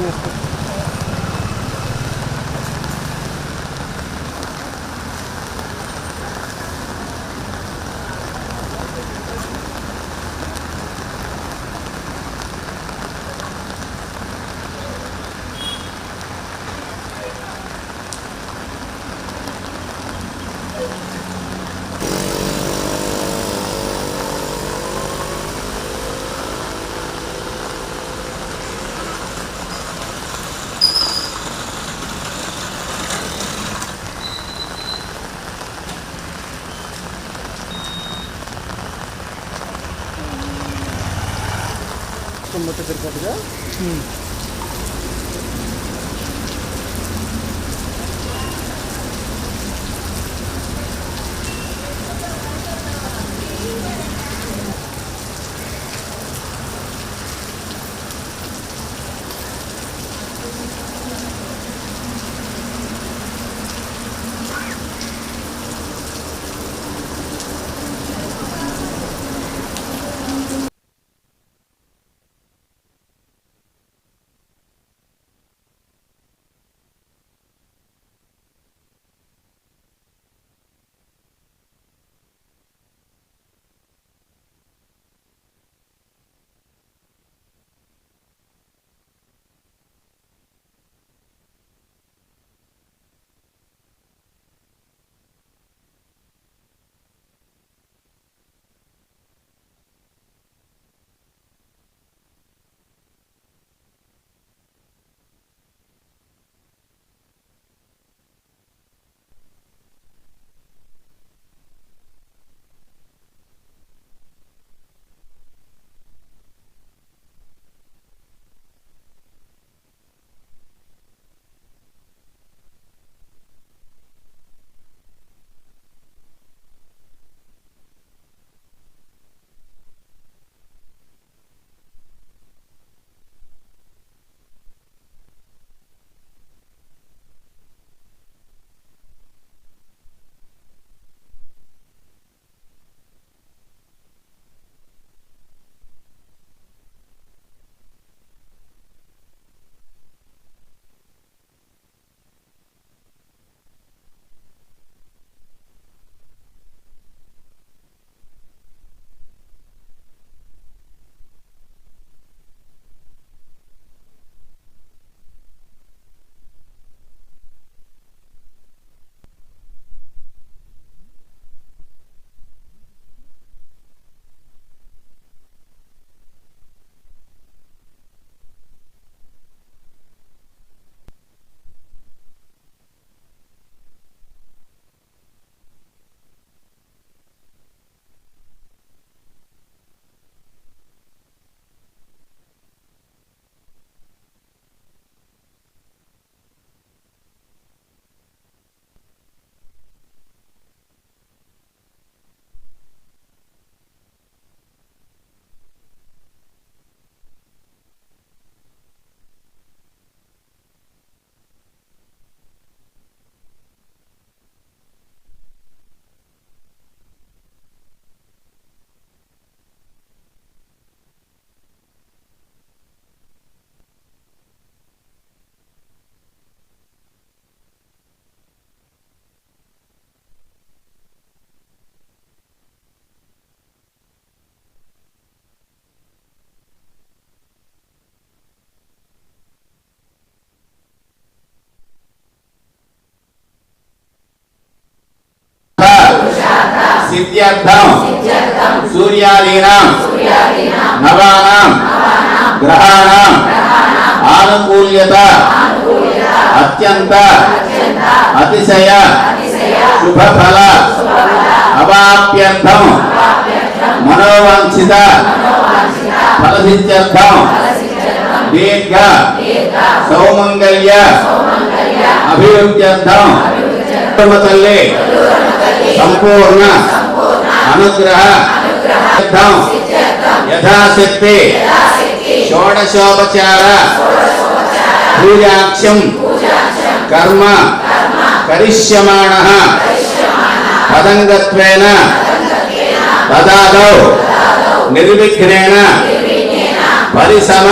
మొత్తం తిరుపతిగా सिद्ध्यर्थम सूर्यादीनां नवानां ग्रहाणां आनुकूल्यता अत्यंत अतिशय शुभफल अवाप्यर्थम मनोवांछित फलसिद्ध्यर्थम दीर्घ सौमंगल्य अभिवृद्ध्यर्थम तल्ले संपूर्ण अनुग्रह यथाशक्ति षोडशोपचार पूजाक्षं कर्म करिष्यमाणः पदंगत्वेन तदादौ निर्विघ्नेन परिसम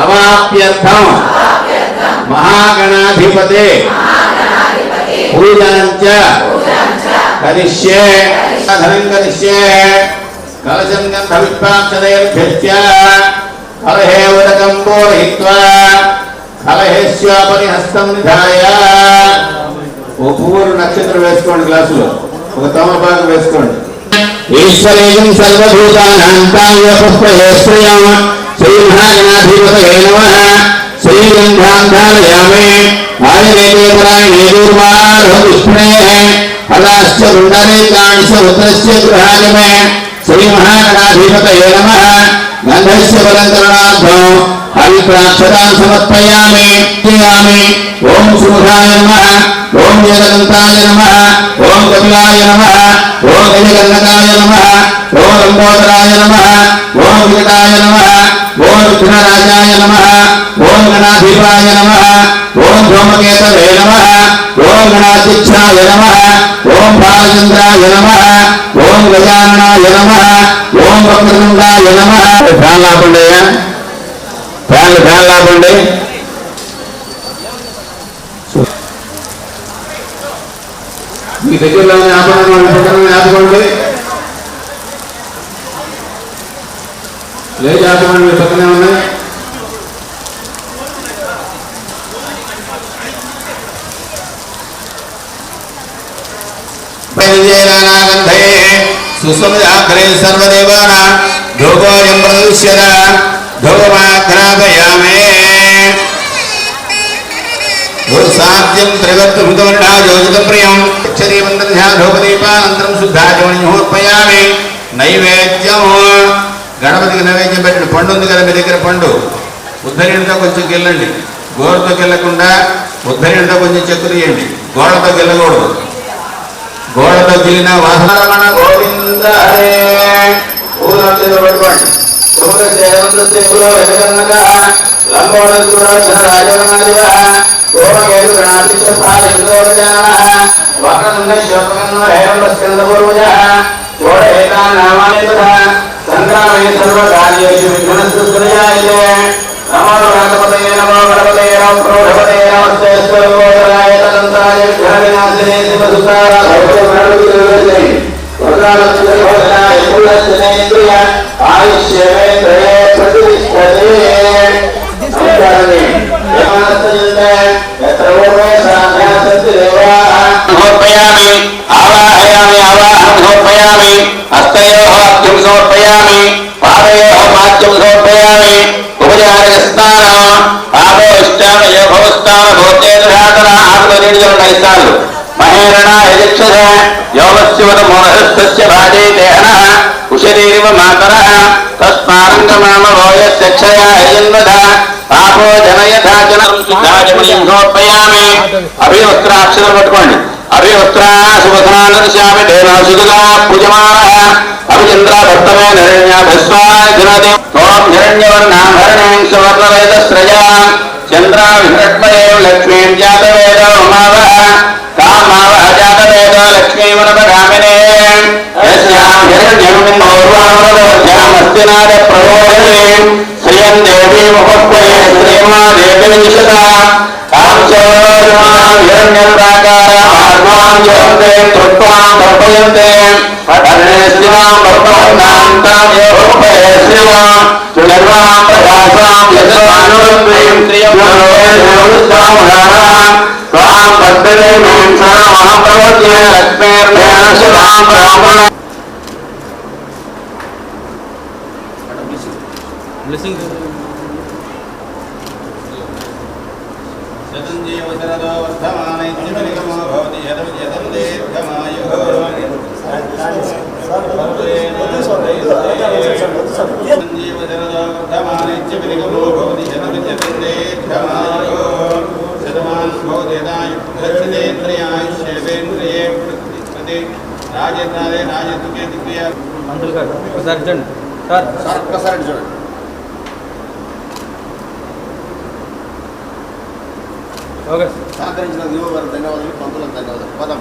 అవాప్యర్థం మహాగణాధిపతే పూజనం చ కరిష్యే ధనం కరిష్యే కలశం గంధవిష్పాక్షదైర్భ్యశ్చ కలహే ఉదకం పూరయిత్వా కలహేశ్వాపరి హస్తం నిధాయ. ఓ పువ్వులు నక్షత్రం వేసుకోండి, గ్లాసులో ఒక తమలపాకు వేసుకోండి. ఈశ్వరేయం సర్వభూతానాం కాయ పుష్పయే శ్రియం శ్రీ మహాగణాధిపతయే నమః. శ్రీగంధాం ధారయామి ఆయుర్వేదే పరాయణే దూర్వారోహ విష్ణేః ఫలాశ్చ గుండరేకాణి సముద్రస్య గృహాణి మే. శ్రీ మహాగణాధిపతయే నమః. గంధస్య బలంకరణార్థం హరిప్రాక్షతాం సమర్పయామి. ఓం సుముఖాయ నమః. ఓం నీలకంఠాయ నమః. ఓం కపిలాయ నమః. ఓం గజకర్ణకాయ నమః. ఓం లంబోదరాయ నమః. ఓం వికటాయ నమః. ఓం విఘ్నరాజాయ నమః. ఓం గణాధిపాయ నమః. ఓం ధూమకేతవే నమః. ఓం గణాధ్యక్షాయ నమః. ఓం బాలచంద్రాయ నమః. ఓం గజాననాయ నమః. ఓం వక్రతుండాయ నమః. Fan లాపండి, fan లాపండి. మీ దగ్గరలోనే ఆపండి, లేదు ఆపండి, మీ పక్కనే ఉన్నాయి. సుస్వమజాగ్రే సర్వదేవానాం ధూపోయం ప్రదృశ్యత ధూపమాఘ్రాపయామే. సాధ్యం త్రివర్తృతవర్ణాయోజితం ప్రియం ధూపదీపానంతరం శుద్ధాచమణిహోర్పయామి. నైవేద్యం గణపతికి నైవేద్యం పెట్టండి. పండు ఉంది కదా మీ దగ్గర, పండు ఉద్ధరణితో కొంచెం గిల్లండి. గోడతో గిల్లకుండా ఉద్ధరణితో కొంచెం చెక్కు తీయండి. గోడతో గిల్లకూడదు. గోడతో గిల్లిన వాసన గోవింద హరే. పట్టుకోండి. సంగ్రామే సర్వకార్యేషు విఘ్నస్పృహయాయతే. నమో గణపతయే నమో గణపతయే నమో ప్రోఢపతయే నమస్తే స్వరూపరాయ తదంతాయ విఘ్నవినాశినే శివసుతారాయ వరదాలక్ష్మీభోజనాయ కులస్నేంద్రియ ఆయుష్యేంద్రియే ప్రతిష్టతే. నమస్కారమే యమనస్తయంతే యత్ర ఓమే సాధ్యాసంతి దేవాః. సమర్పయామి ఆవాహయామి ఆవాహం సమర్పయామి. హస్తయోః అర్ఘ్యం సమర్పయామి. పాదయోః పాద్యం సమర్పయామి. ఉపచారక స్నానం ఆపోష్టాన యోగోస్థాన భోజేంద్రాతన ఆత్మనిర్జన ఇస్తాను. మహేరణ యజక్షస యోగస్యవత మోహస్తస్య భాజే దేహనః కుశరీరివ మాతరః తస్మారంగమామ భోయస్యక్షయా యజన్వద పాపో జనయథా జనం శుద్ధాచమణిం సమర్పయామి. అభివస్త్రాక్షరం పట్టుకోండి. అభివస్త్రా సువసనానశ్యామి దేవాసుగా పూజమానః. అభిచంద్ర భక్తమే నిరణ్యాభస్వాజనదే. ఓం హిరణ్యవర్ణాభరణేం సువర్ణవేదస్రజా చంద్రా విహృట్మయే లక్ష్మీం జాతవేద ఉమావః. కామావః జాతవేద లక్ష్మీవనపగామినే. యస్యాం హిరణ్యమిన్నోర్వామస్తినాద ప్రబోధనే. శ్రియం దేవీ ముహూర్తయే శ్రీమాదేవి నిషదా. కాంచోర్వాం హిరణ్యం ప్రాకారం ఆత్మాం యోంతే తృత్వాం తర్పయంతే. పఠనేస్తివాం భక్తవర్ణాం తాం యోపయే శ్రీవాం సునిర్వాం ప్రకాశాం యజమానురంత్రీం శ్రియం యోగస్తాముదారాం త్వాం భక్తదే మేం సర్వమహం ప్రవద్యే లక్ష్మీర్భేణ శుభాం బ్రాహ్మణ. Blessing. శతంజీవ శరదో వర్ధమానైత్యమనిగమో భవతి యదం యదం దీర్ఘమాయుః. శతంజీవ శరదో వర్ధమానైత్యమనిగమో భవతి యదం యదం దీర్ఘమాయుః. శతమాన్ భవతి యదాయుః ప్రతి రాజేంద్రాలే రాజేంద్రకే దివ్య. మంత్రులు గారు ఒకసారి చూడండి సార్. ఒక్కసారి చూడండి. ఓకే సహకరించిన యువ గారు ధన్యవాదాలు, పంతులకు ధన్యవాదాలు. పదం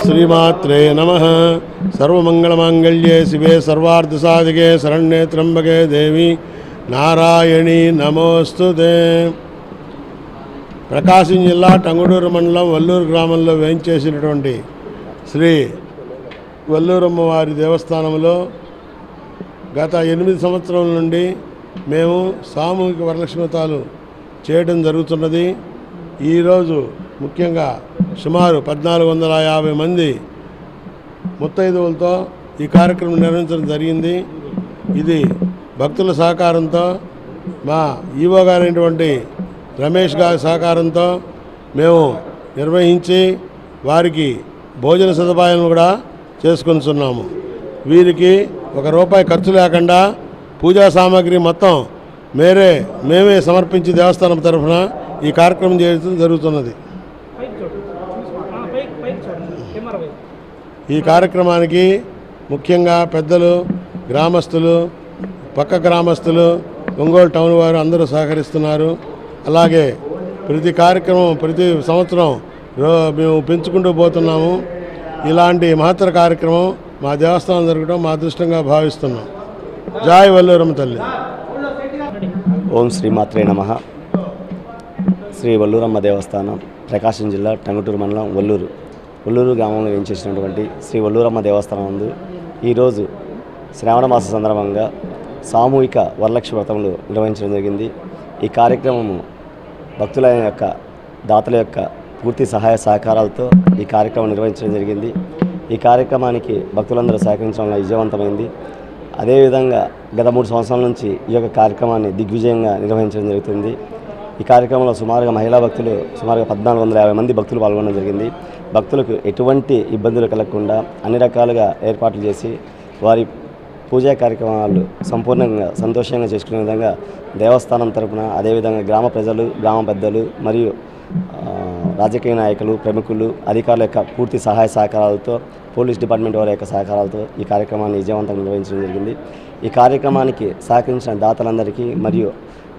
శ్రీమాత్రే నమః. సర్వమంగళమాంగళ్యే శివే సర్వార్థసాధికే శరణ్యే త్ర్యంబకే దేవి నారాయణి నమోస్తుతే. ప్రకాశం జిల్లా టంగుటూరు మండలం వల్లూరు గ్రామంలో వేయించేసినటువంటి శ్రీ వల్లూరమ్మ వారి దేవస్థానంలో గత 8 సంవత్సరాల నుండి మేము సామూహిక వరలక్ష్మి వ్రతాలు చేయడం జరుగుతున్నది. ఈరోజు ముఖ్యంగా సుమారు 1450 మంది ముత్తైదువులతో ఈ కార్యక్రమం నిర్వహించడం జరిగింది. ఇది భక్తుల సహకారంతో మా ఈవో గారైనటువంటి రమేష్ గారి సహకారంతో మేము నిర్వహించి వారికి భోజన సదుపాయం కూడా చేసుకొనిస్తున్నాము. వీరికి ₹1 ఖర్చు లేకుండా పూజా సామాగ్రి మొత్తం మేమే సమర్పించి దేవస్థానం తరఫున ఈ కార్యక్రమం చేయడం జరుగుతున్నది. ఈ కార్యక్రమానికి ముఖ్యంగా పెద్దలు, గ్రామస్తులు, పక్క గ్రామస్తులు, ఒంగోలు టౌన్ వారు అందరూ సహకరిస్తున్నారు. అలాగే ప్రతి కార్యక్రమం ప్రతి సంవత్సరం మేము పెంచుకుంటూ పోతున్నాము. ఇలాంటి మహత్తర కార్యక్రమం మా దేవస్థానం జరగడం మా అదృష్టంగా భావిస్తున్నాం. జై వల్లూరమ్మ తల్లి. ఓం శ్రీమాత్రే నమః. శ్రీ వల్లూరమ్మ దేవస్థానం ప్రకాశం జిల్లా టంగుటూరు మండలం వల్లూరు గ్రామంలో వేయించేసినటువంటి శ్రీ వల్లూరమ్మ దేవస్థానం నందు ఈరోజు శ్రావణ మాస సందర్భంగా సామూహిక వరలక్ష్మి వ్రతములు నిర్వహించడం జరిగింది. ఈ కార్యక్రమము భక్తుల యొక్క దాతల యొక్క పూర్తి సహాయ సహకారాలతో ఈ కార్యక్రమం నిర్వహించడం జరిగింది. ఈ కార్యక్రమానికి భక్తులందరూ సహకరించడం విజయవంతమైంది. అదేవిధంగా గత 3 సంవత్సరాల నుంచి ఈ యొక్క కార్యక్రమాన్ని దిగ్విజయంగా నిర్వహించడం జరుగుతుంది. ఈ కార్యక్రమంలో సుమారుగా మహిళా భక్తులు సుమారుగా 1450 మంది భక్తులు పాల్గొనడం జరిగింది. భక్తులకు ఎటువంటి ఇబ్బందులు కలగకుండా అన్ని రకాలుగా ఏర్పాట్లు చేసి వారి పూజా కార్యక్రమాలు సంపూర్ణంగా సంతోషంగా చేసుకునే విధంగా దేవస్థానం తరపున అదేవిధంగా గ్రామ ప్రజలు, గ్రామ పెద్దలు మరియు రాజకీయ నాయకులు, ప్రముఖులు, అధికారుల యొక్క పూర్తి సహాయ సహకారాలతో, పోలీస్ డిపార్ట్మెంట్ వారి యొక్క సహకారాలతో ఈ కార్యక్రమాన్ని విజయవంతంగా నిర్వహించడం జరిగింది. ఈ కార్యక్రమానికి సహకరించిన దాతలందరికీ మరియు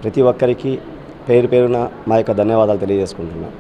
ప్రతి ఒక్కరికి పేరున మా యొక్క ధన్యవాదాలు తెలియజేసుకుంటున్నాను.